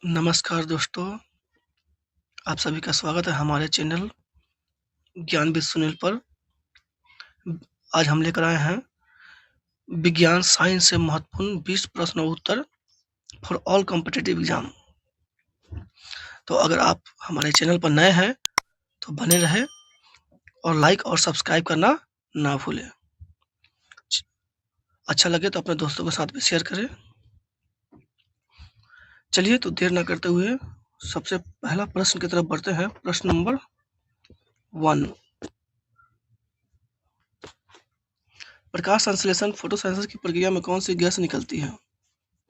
नमस्कार दोस्तों, आप सभी का स्वागत है हमारे चैनल ज्ञान विद सुनील पर। आज हम लेकर आए हैं विज्ञान साइंस से महत्वपूर्ण 20 प्रश्न और उत्तर फॉर ऑल कॉम्पिटिटिव एग्जाम। तो अगर आप हमारे चैनल पर नए हैं तो बने रहे और लाइक और सब्सक्राइब करना ना भूलें। अच्छा लगे तो अपने दोस्तों के साथ भी शेयर करें। चलिए तो देर ना करते हुए सबसे पहला प्रश्न की तरफ बढ़ते हैं। प्रश्न नंबर 1, प्रकाश संश्लेषण फोटोसिंथेसिस की प्रक्रिया में कौन सी गैस निकलती है?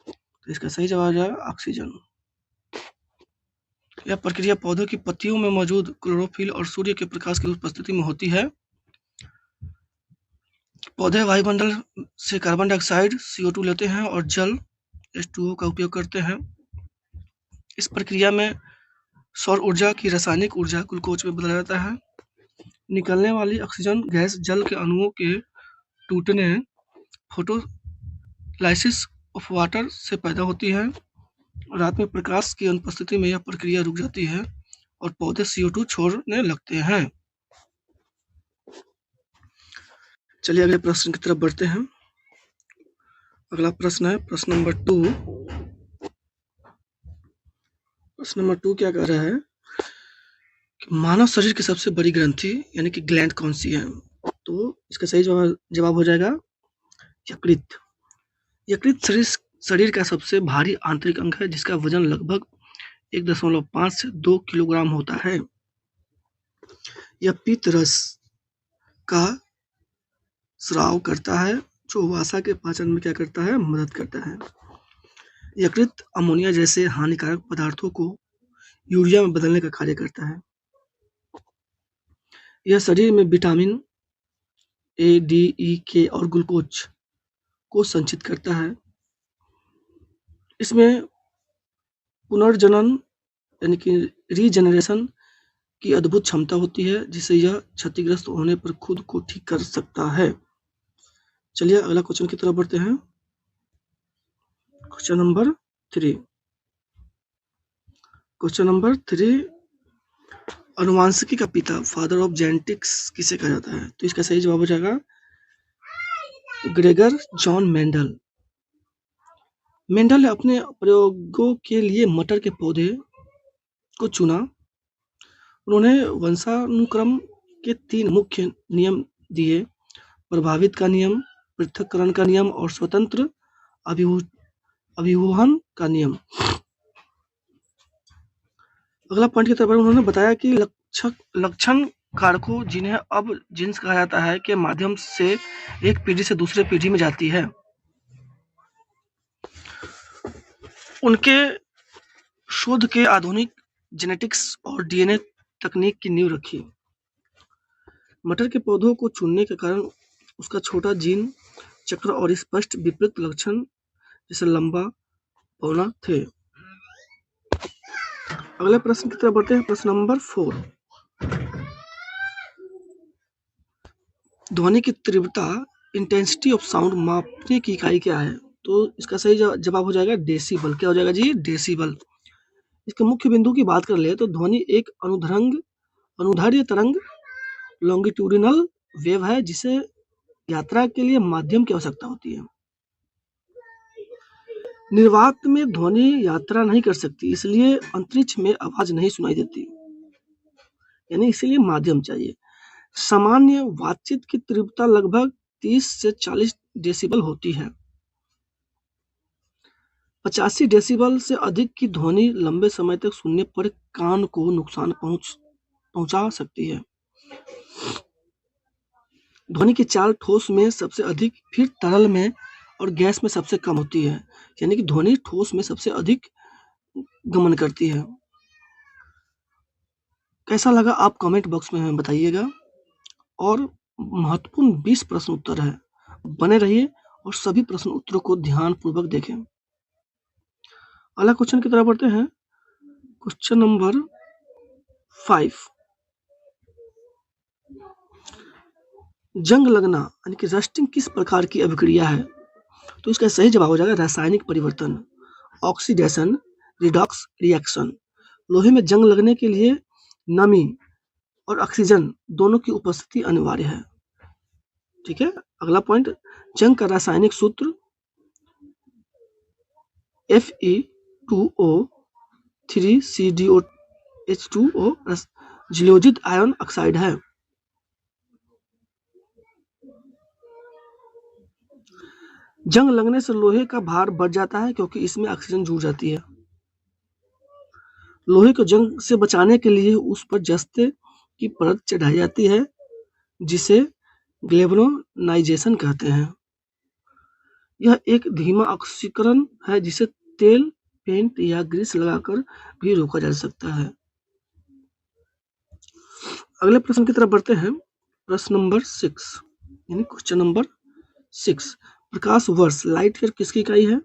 तो इसका सही जवाब हो जाएगा ऑक्सीजन। यह प्रक्रिया पौधों की पत्तियों में मौजूद क्लोरोफिल और सूर्य के प्रकाश की उपस्थिति में होती है। पौधे वायुमंडल से कार्बन डाइऑक्साइड CO2 लेते हैं और जल H2O का उपयोग करते हैं। इस प्रक्रिया में सौर ऊर्जा की रासायनिक ऊर्जा ग्लूकोज में बदला जाता है। निकलने वाली ऑक्सीजन गैस जल के अणुओं के टूटने फोटोलाइसिस ऑफ वाटर से पैदा होती है। रात में प्रकाश की अनुपस्थिति में यह प्रक्रिया रुक जाती है और पौधे CO2 छोड़ने लगते हैं। चलिए अगले प्रश्न की तरफ बढ़ते हैं। अगला प्रश्न है प्रश्न नंबर 2। प्रश्न नंबर 2 क्या कह रहा है कि मानव शरीर की सबसे बड़ी ग्रंथि यानी कि ग्लैंड कौन सी है? तो इसका सही जवाब हो जाएगा यकृत। यकृत शरीर का सबसे भारी आंतरिक अंग है, जिसका वजन लगभग 1.5 से 2 किलोग्राम होता है। यह पित्त रस का स्राव करता है, जो वसा के पाचन में क्या करता है, मदद करता है। यकृत अमोनिया जैसे हानिकारक पदार्थों को यूरिया में बदलने का कार्य करता है। यह शरीर में vitamin A, D, E, K और ग्लूकोज को संचित करता है। इसमें पुनर्जनन यानी कि रीजनरेशन की अद्भुत क्षमता होती है, जिससे यह क्षतिग्रस्त होने पर खुद को ठीक कर सकता है। चलिए अगला क्वेश्चन की तरफ बढ़ते हैं। Question number 3। क्वेश्चन नंबर 3, अनुवांशिकी का पिता फादर ऑफ जेनेटिक्स किसे कहा जाता है? तो इसका सही जवाब हो जाएगा ग्रेगर जॉन मेंडल। मेंडल ने अपने प्रयोगों के लिए मटर के पौधे को चुना। उन्होंने वंशानुक्रम के 3 मुख्य नियम दिए: प्रभावित का नियम, पृथक्करण का नियम और स्वतंत्र अभिवहन का नियम। अगला पॉइंट की तरफ उन्होंने बताया कि लक्षण कारकों, जिन्हें अब जीन्स कहा जाता है, के माध्यम से एक पीढ़ी से दूसरे पीढ़ी में जाती है। उनके शोध के आधुनिक जेनेटिक्स और DNA तकनीक की नींव रखी। मटर के पौधों को चुनने के कारण उसका छोटा जीन चक्र और स्पष्ट विपरीत लक्षण जैसे लंबा पौना थे। अगले प्रश्न की तरफ बढ़ते हैं। प्रश्न नंबर 4, ध्वनि की तीव्रता इंटेंसिटी ऑफ साउंड मापने की इकाई क्या है? तो इसका सही जवाब हो जाएगा डेसिबल। क्या हो जाएगा जी? डेसिबल। इसके मुख्य बिंदु की बात कर ले तो ध्वनि एक अनुदैर्ध्य तरंग लॉन्गिट्यूडिनल वेव है, जिसे यात्रा के लिए माध्यम की आवश्यकता होती है। निर्वात में ध्वनि यात्रा नहीं कर सकती, इसलिए अंतरिक्ष में आवाज नहीं सुनाई देती, यानी इसीलिए माध्यम चाहिए। सामान्य बातचीत की तीव्रता लगभग 30 से 40 डेसिबल होती है। 85 डेसिबल से अधिक की ध्वनि लंबे समय तक सुनने पर कान को नुकसान पहुंचा सकती है। ध्वनि की चाल ठोस में सबसे अधिक, फिर तरल में और गैस में सबसे कम होती है, यानी कि ध्वनि ठोस में सबसे अधिक गमन करती है। कैसा लगा आप कमेंट बॉक्स में हमें बताइएगा। और महत्वपूर्ण 20 प्रश्न उत्तर है, बने रहिए और सभी प्रश्न उत्तरों को ध्यानपूर्वक देखें। अगला क्वेश्चन की तरफ बढ़ते हैं। क्वेश्चन नंबर 5, जंग लगना यानी कि रस्टिंग किस प्रकार की अभिक्रिया है? तो इसका सही जवाब हो जाएगा रासायनिक परिवर्तन, ऑक्सीडेशन, रिडॉक्स रिएक्शन। लोहे में जंग लगने के लिए नमी और ऑक्सीजन दोनों की उपस्थिति अनिवार्य है। ठीक है, अगला पॉइंट, जंग का रासायनिक सूत्र Fe2O3CdOH2O जिलोजित आयन ऑक्साइड है। जंग लगने से लोहे का भार बढ़ जाता है क्योंकि इसमें ऑक्सीजन जुड़ जाती है। लोहे को जंग से बचाने के लिए उस पर जस्ते की परत चढ़ाई जाती है जिसे ग्लेवनाइजेशन कहते हैं। यह एक धीमा ऑक्सीकरण है जिसे तेल, पेंट या ग्रीस लगाकर भी रोका जा सकता है। अगले प्रश्न की तरफ बढ़ते हैं। प्रश्न नंबर 6 यानी क्वेश्चन नंबर 6, प्रकाश वर्ष लाइट ईयर किसकी इकाई है?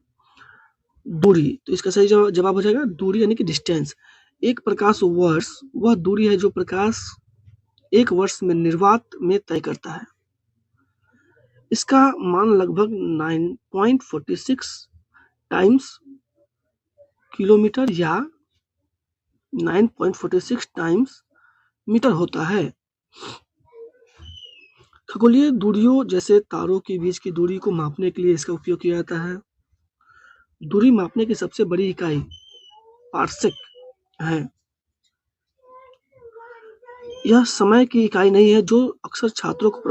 दूरी। तो इसका सही जवाब हो जाएगा दूरी यानी कि डिस्टेंस। एक प्रकाश वर्ष वह दूरी है जो प्रकाश एक वर्ष में निर्वात में तय करता है। इसका मान लगभग 9.46 टाइम्स किलोमीटर या 9.46 टाइम्स मीटर होता है। खगोलीय दूरियों जैसे तारों के बीच की दूरी को मापने के लिए इसका उपयोग किया जाता है। दूरी मापने की सबसे बड़ी इकाई पार्सेक है। यह समय की इकाई नहीं है जो अक्सर छात्रों को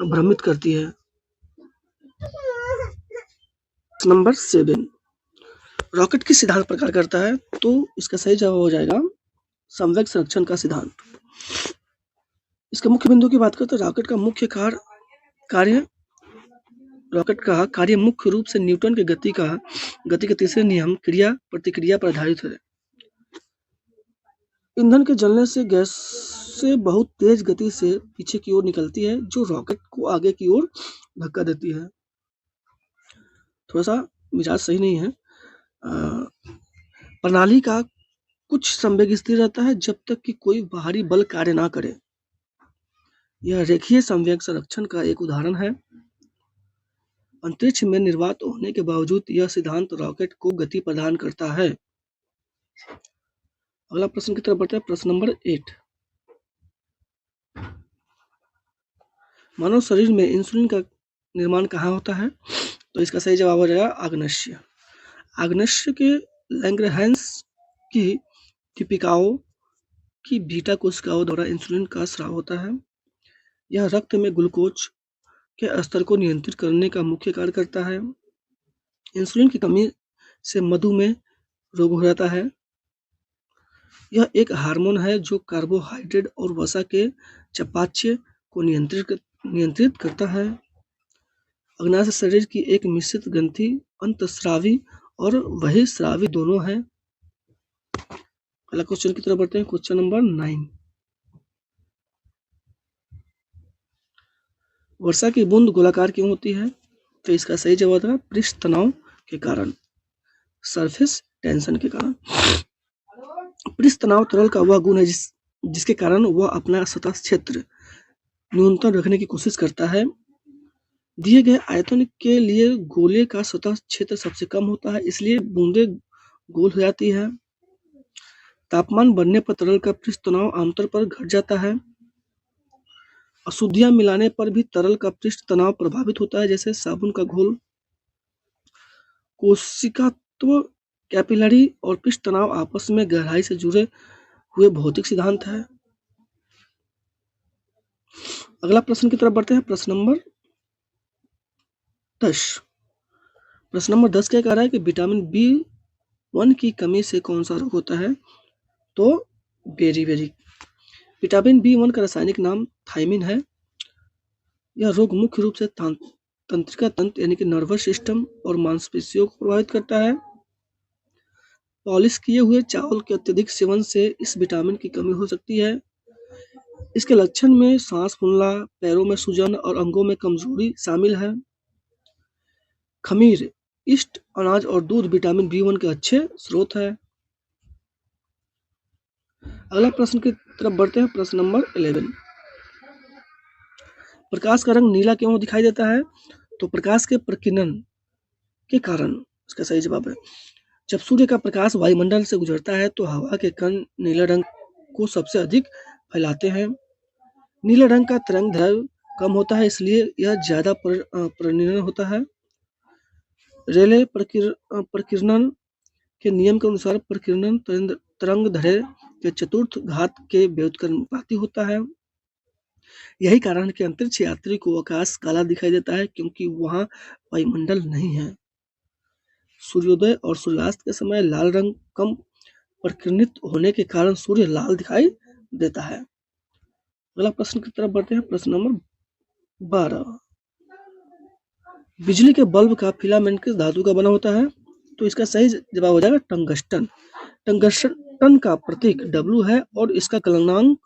भ्रमित करती है। नंबर 7, रॉकेट किस सिद्धांत पर कार्य करता है? तो इसका सही जवाब हो जाएगा संवेग संरक्षण का सिद्धांत। इसके मुख्य बिंदु की बात करते हैं। रॉकेट का कार्य मुख्य रूप से न्यूटन के गति के तीसरे नियम क्रिया प्रतिक्रिया पर आधारित है। ईंधन के जलने से गैस से बहुत तेज गति से पीछे की ओर निकलती है जो रॉकेट को आगे की ओर धक्का देती है। थोड़ा सा मिजाज सही नहीं है। प्रणाली का कुछ संवेग स्थिर रहता है जब तक कि कोई बाहरी बल कार्य ना करे। यह रेखीय संवेग संरक्षण का एक उदाहरण है। अंतरिक्ष में निर्वात होने के बावजूद यह सिद्धांत रॉकेट को गति प्रदान करता है। अगला प्रश्न की तरफ बढ़ते हैं। प्रश्न नंबर 8, मानव शरीर में इंसुलिन का निर्माण कहाँ होता है? तो इसका सही जवाब हो जाएगा आग्नेय। आग्नेय के लैंगरहैंस की टिपिकाओं की बीटा कोशिकाओं द्वारा इंसुलिन का स्राव होता है। यह रक्त में ग्लूकोज के स्तर को नियंत्रित करने का मुख्य कार्य करता है। इंसुलिन की कमी से मधुमेह रोग हो जाता है। यह एक हार्मोन है जो कार्बोहाइड्रेट और वसा के चयापचय को नियंत्रित करता है। अग्नाशय शरीर की एक मिश्रित ग्रंथि अंतःस्रावी और बहिःस्रावी दोनों है। अगला क्वेश्चन की तरफ बढ़ते हैं। क्वेश्चन नंबर 9, वर्षा की बूंद गोलाकार क्यों होती है? तो इसका सही जवाब है पृष्ठ तनाव के कारण, सरफेस टेंशन के कारण। पृष्ठ तनाव तरल का वह गुण है जिसके कारण वह अपना सतह क्षेत्र न्यूनतम रखने की कोशिश करता है। दिए गए आयतन के लिए गोले का सतह क्षेत्र सबसे कम होता है, इसलिए बूंदें गोल हो जाती है। तापमान बढ़ने पर तरल का पृष्ठ तनाव आमतौर पर घट जाता है। अशुद्धियां मिलाने पर भी तरल का पृष्ठ तनाव प्रभावित होता है, जैसे साबुन का घोल। कोशिकात्व, कैपिलरी और पृष्ठ तनाव आपस में गहराई से जुड़े हुए भौतिक सिद्धांत है। अगला प्रश्न की तरफ बढ़ते हैं। प्रश्न नंबर 10, प्रश्न नंबर 10 क्या कह रहा है कि विटामिन B1 की कमी से कौन सा रोग होता है? तो बेरी। विटामिन B1 का रासायनिक नाम थायमिन है। यह रोग मुख्य रूप से तंत्रिका तंत्र यानी कि नर्वस सिस्टम और मांसपेशियों को प्रभावित करता है। पॉलिश किए हुए चावल के अत्यधिक सेवन से इस विटामिन की कमी हो सकती है। इसके लक्षण में सांस फूलना, पैरों में सूजन और अंगों में कमजोरी शामिल है। खमीर, यीस्ट, अनाज और दूध विटामिन B1 के अच्छे स्रोत है। अगला प्रश्न की तरफ बढ़ते हैं। प्रश्न नंबर 11, प्रकाश का रंग नीला क्यों दिखाई देता है? तो प्रकाश के प्रकीर्णन के कारण, इसका सही जवाब है। जब सूर्य का प्रकाश वायुमंडल से गुजरता है तो हवा के कण नीले रंग को सबसे अधिक फैलाते हैं। नीले रंग का तरंगदैर्घ्य कम होता है, इसलिए यह ज़्यादा प्रकीर्णन होता है। रेले प्रकीर्णन के नियम के अनुसार प्रकीर्णन तरंगदैर्घ्य के चतुर्थ घात के व्युत्क्रमानुपाती होता है। यही कारण है कि अंतरिक्ष यात्री को आकाश काला दिखाई देता है, क्योंकि वहां वायुमंडल नहीं है। सूर्योदय और सूर्यास्त के समय लाल रंग कम प्रकीर्णित होने के कारण सूर्य लाल दिखाई देता है। अगला प्रश्न की तरफ बढ़ते हैं। प्रश्न नंबर 12। बिजली के बल्ब का फिलामेंट किस धातु का बना होता है? तो इसका सही जवाब हो जाएगा टंगस्टन। टंगस्टन का प्रतीक W है और इसका गलनांक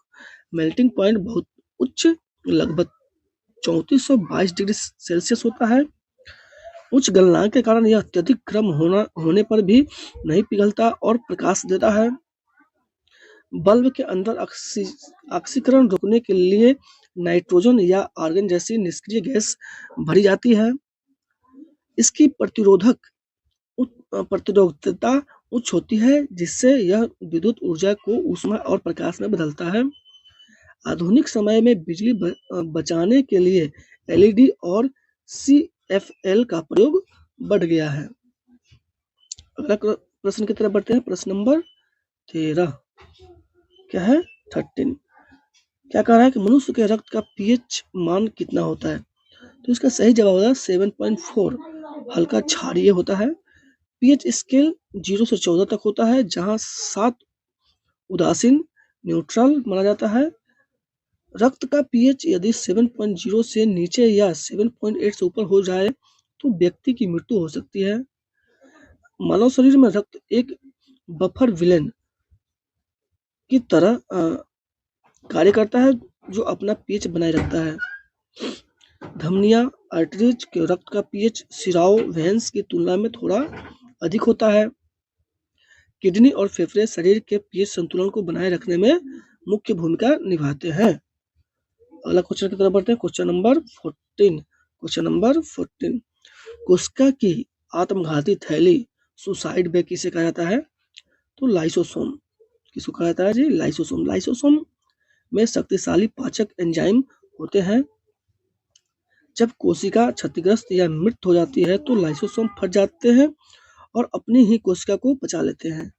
मेल्टिंग पॉइंट बहुत उच्च लगभग 3422 डिग्री सेल्सियस होता है। उच्च गलनांक के कारण यह अत्यधिक गर्म होने पर भी नहीं पिघलता और प्रकाश देता है। बल्ब के अंदर ऑक्सीकरण रोकने के लिए नाइट्रोजन या आर्गन जैसी निष्क्रिय गैस भरी जाती है। इसकी प्रतिरोधकता उच्च होती है, जिससे यह विद्युत ऊर्जा को ऊष्मा और प्रकाश में बदलता है। आधुनिक समय में बिजली बचाने के लिए LED और CFL का प्रयोग बढ़ गया है। अगला प्रश्न की तरफ बढ़ते हैं। प्रश्न नंबर 13 क्या है? 13 क्या कह रहा है कि मनुष्य के रक्त का pH मान कितना होता है? तो इसका सही जवाब होगा 7.4। हल्का क्षारीय होता है। pH स्केल 0 से 14 तक होता है, जहां 7 उदासीन न्यूट्रल माना जाता है। रक्त का pH यदि 7.0 से नीचे या 7.8 से ऊपर हो जाए तो व्यक्ति की मृत्यु हो सकती है। मानव शरीर में रक्त एक बफर विलेन की तरह कार्य करता है, जो अपना pH बनाए रखता है। धमनियां आर्टरीज के रक्त का pH सिराओं वेन्स की तुलना में थोड़ा अधिक होता है। किडनी और फेफड़े शरीर के pH संतुलन को बनाए रखने में मुख्य भूमिका निभाते हैं। अगला क्वेश्चन की तरफ बढ़ते हैं। Question number 14। कोशिका की आत्मघाती थैली सुसाइड बैग किसे कहा जाता है? तो लाइसोसोम। किसको कहा जाता है जी? लाइसोसोम। लाइसोसोम में शक्तिशाली पाचक एंजाइम होते हैं। जब कोशिका क्षतिग्रस्त या मृत हो जाती है तो लाइसोसोम फट जाते हैं और अपनी ही कोशिका को पचा लेते हैं।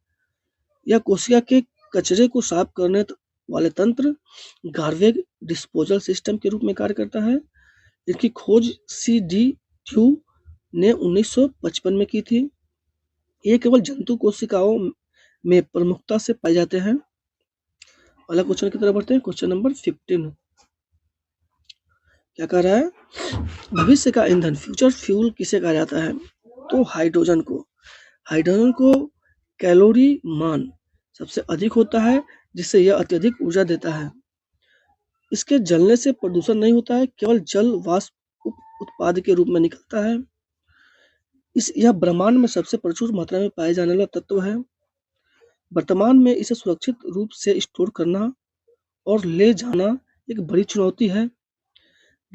यह कोशिका के कचरे को साफ करने वाले तंत्र गार्बेज डिस्पोजल सिस्टम के रूप में कार्य करता है। इसकी खोज C.D. ड्यू ने 1955 में की थी। ये केवल जंतु कोशिकाओं में प्रमुखता से पाए जाते हैं। अगला क्वेश्चन की तरफ बढ़ते हैं। क्वेश्चन नंबर 15 क्या कह रहा है? भविष्य का ईंधन फ्यूचर फ्यूल किसे कहा जाता है? तो हाइड्रोजन को कैलोरी मान सबसे अधिक होता है, जिससे यह अत्यधिक ऊर्जा देता है। इसके जलने से प्रदूषण नहीं होता है, केवल जल वाष्प उत्पाद के रूप में निकलता है। यह ब्रह्मांड में सबसे प्रचुर मात्रा में पाए जाने वाला तत्व है। वर्तमान में इसे सुरक्षित रूप से स्टोर करना और ले जाना एक बड़ी चुनौती है।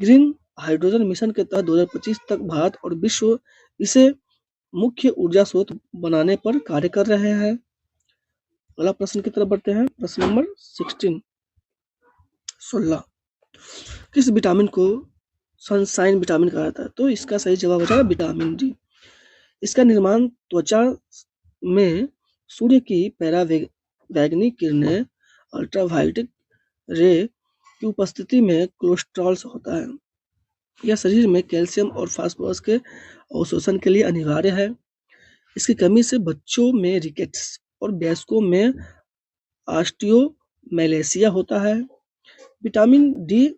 ग्रीन हाइड्रोजन मिशन के तहत 2025 तक भारत और विश्व इसे मुख्य ऊर्जा स्रोत बनाने पर कार्य कर रहे हैं। अगला प्रश्न की तरफ बढ़ते हैं। प्रश्न नंबर 16। किस विटामिन को सनशाइन विटामिन कहा जाता है? तो इसका सही जवाब हो जाएगा विटामिन डी। इसका निर्माण त्वचा में सूर्य की परावैंगनी किरणें अल्ट्रावायलेट रे की उपस्थिति में कोलेस्ट्रॉल से होता है। यह शरीर में कैल्शियम और फास्फोरस के अवशोषण के लिए अनिवार्य है। इसकी कमी से बच्चों में रिकेट्स और वयस्कों में ऑस्टियोमैलेशिया होता है। विटामिन डी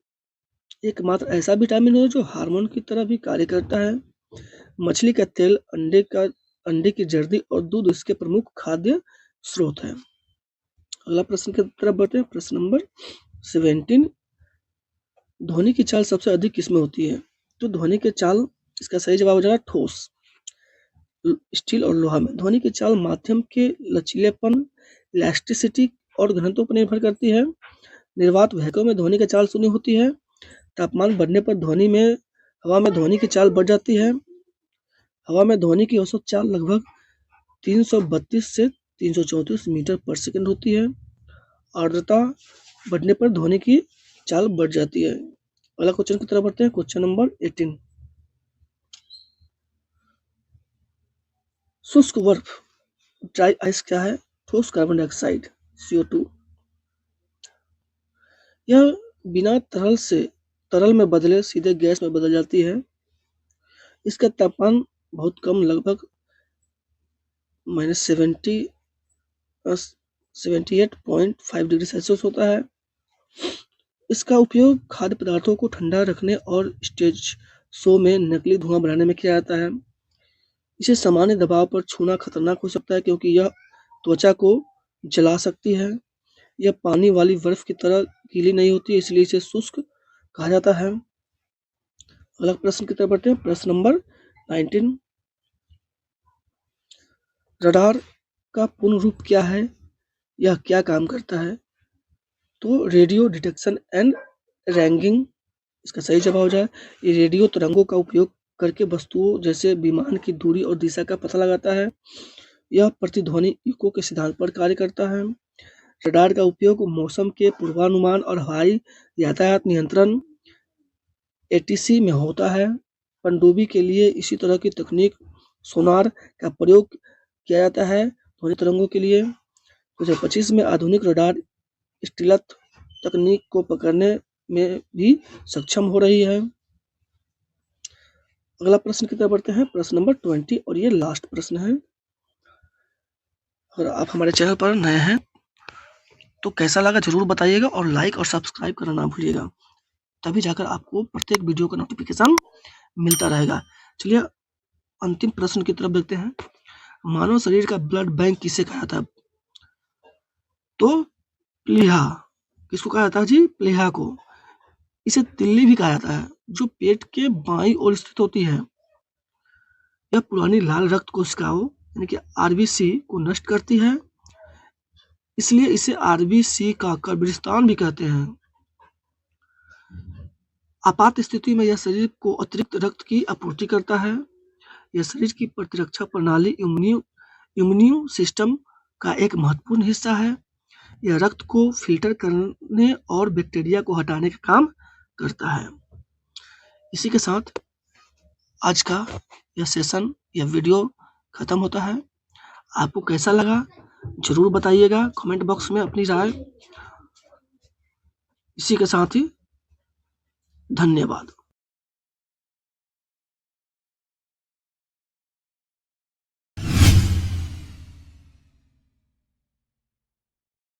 एकमात्र ऐसा विटामिन है जो हार्मोन की तरह भी कार्य करता है। मछली का तेल, अंडे की जर्दी और दूध इसके प्रमुख खाद्य स्रोत है। अगला प्रश्न की तरफ बढ़ते हैं। प्रश्न नंबर 17। ध्वनि की चाल सबसे अधिक किसमें होती है? तो ध्वनि की चाल, इसका सही जवाब हो जाएगा ठोस, स्टील और लोहा में। ध्वनि की चाल माध्यम के लचीलेपन, इलास्टिसिटी और घनत्व पर निर्भर करती है। निर्वात वाहकों में ध्वनि की चाल शून्य होती है। तापमान बढ़ने पर हवा में ध्वनि की चाल बढ़ जाती है। हवा में ध्वनि की औसत चाल लगभग 332 से 334 मीटर पर सेकंड होती है। आर्द्रता बढ़ने पर ध्वनि की चाल बढ़ जाती है। अगला क्वेश्चन की तरफ बढ़ते हैं। Question number 18। शुष्क बर्फ ड्राई आइस क्या है? ठोस कार्बन डाइऑक्साइड CO2। यह बिना तरल से तरल में बदले सीधे गैस में बदल जाती है। इसका तापमान बहुत कम, लगभग -78.5 डिग्री सेल्सियस होता है। इसका उपयोग खाद्य पदार्थों को ठंडा रखने और स्टेज शो में नकली धुआं बनाने में किया जाता है। इसे सामान्य दबाव पर छूना खतरनाक हो सकता है क्योंकि यह त्वचा को जला सकती है। यह पानी वाली बर्फ की तरह गीली नहीं होती, इसलिए इसे शुष्क कहा जाता है। अगला प्रश्न की तरफ बढ़ते हैं। प्रश्न नंबर 19। रडार का पूर्ण रूप क्या है? यह क्या काम करता है? तो रेडियो डिटेक्शन एंड रैंगिंग इसका सही जवाब हो जाए। ये रेडियो तरंगों का उपयोग करके वस्तुओं जैसे विमान की दूरी और दिशा का पता लगाता है। यह प्रतिध्वनि इको के सिद्धांत पर कार्य करता है। रडार का उपयोग मौसम के पूर्वानुमान और हवाई यातायात नियंत्रण ATC में होता है। पनडुब्बी के लिए इसी तरह की तकनीक सोनार का प्रयोग किया जाता है ध्वनि तरंगों के लिए। 2025 में आधुनिक रडार स्टीलथ तकनीक को पकड़ने में भी सक्षम हो रही है। अगला प्रश्न की तरफ बढ़ते हैं। प्रश्न नंबर 20 और ये लास्ट प्रश्न है। अगर आप हमारे चैनल पर नए हैं तो कैसा लगा जरूर बताइएगा और लाइक और सब्सक्राइब करना ना भूलिएगा, तभी जाकर आपको प्रत्येक वीडियो का नोटिफिकेशन मिलता रहेगा। चलिए अंतिम प्रश्न की तरफ देखते हैं। मानव शरीर का ब्लड बैंक किसे कहा जाता है? तो प्लीहा। किसको कहा जाता है जी? प्लीहा को। इसे तिल्ली भी कहा जाता है, जो पेट के बाईं ओर स्थित होती है। यह पुरानी लाल रक्त कोशिकाओं यानी कि RBC को नष्ट करती है, इसलिए इसे RBC का कब्रिस्तान भी कहते हैं। आपात स्थिति में यह शरीर को अतिरिक्त रक्त की आपूर्ति करता है। यह शरीर की प्रतिरक्षा प्रणाली इम्यून सिस्टम का एक महत्वपूर्ण हिस्सा है। यह रक्त को फिल्टर करने और बैक्टीरिया को हटाने का काम करता है। इसी के साथ आज का यह सेशन, यह वीडियो खत्म होता है। आपको कैसा लगा जरूर बताइएगा कमेंट बॉक्स में अपनी राय। इसी के साथ ही धन्यवाद।